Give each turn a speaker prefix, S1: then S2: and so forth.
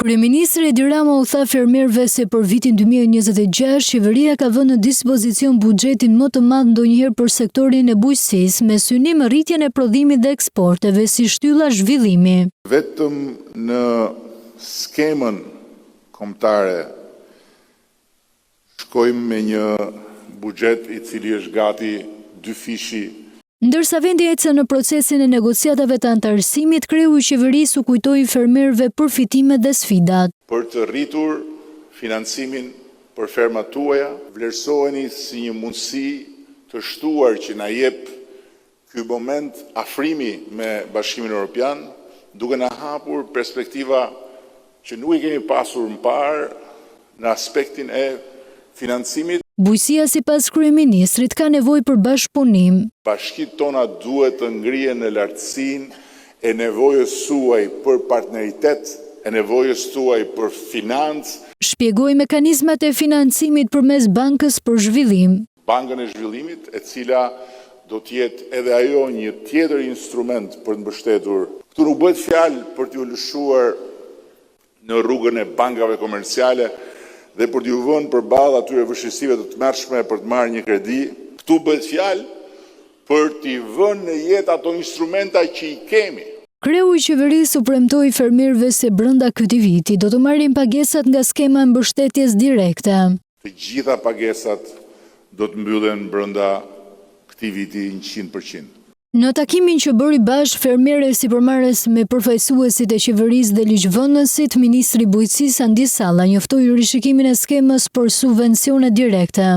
S1: Kryeministri Edi Rama u tha fermerëve se për vitin 2026 qeveria ka vënë në dispozicion buxhetin më të madh ndonjëherë për sektorin e bujqësisë me synim rritjen e prodhimit dhe eksporteve si shtylla zhvillimi.
S2: Vetëm në skemën kombëtare shkojmë me një buxhet i cili është gati 2 fishi.
S1: Ndërsa vendi ecën në procesin e negociatave të antarësimit, kreu i qeverisë u kujtoi fermerëve përfitimet dhe sfidat.
S2: Për të rritur financimin për fermat tuaja, vlerësoheni si një mundësi të shtuar që na jep ky moment afrimi me Bashkimin Evropian, duke na hapur perspektiva që nuk i kemi pasur më parë në aspektin e financimit.
S1: Bujqësia sipas kryeministrit ka nevojë për bashkëpunim.
S2: Bashkitë tona duhet të ngrihen në lartësinë e nevojës suaj për partneritet, e nevojës suaj për financë.
S1: Shpjegoi mekanizmat e financimit përmes Bankës për Zhvillim.
S2: Bankën e Zhvillimit, e cila do të jetë edhe ajo një tjetër instrument për të mbështetur. Këtu nuk bëhet fjalë për t'ju lëshuar në rrugën e bankave komerciale dhe për t'ju vënë përballë atyre vështirësive të tmerrshme për të marrë një kredi. Këtu bëhet fjalë për t'i vënë në jetë ato instrumenta që i kemi.
S1: Kreu i qeverisë u premtoi fermerëve se brenda këtij viti do të marrin pagesat nga skema e mbështetjes direkte.
S2: Të gjitha pagesat do të mbyllen brenda këtij viti 100%.
S1: Në takimin që bëri bashkë fermerë sipërmarrës me përfaqësuesit e qeverisë dhe ligjvënësit, ministri i Bujqësisë Andi Salla njoftoi rishikimin e skemës për subvencione direkte.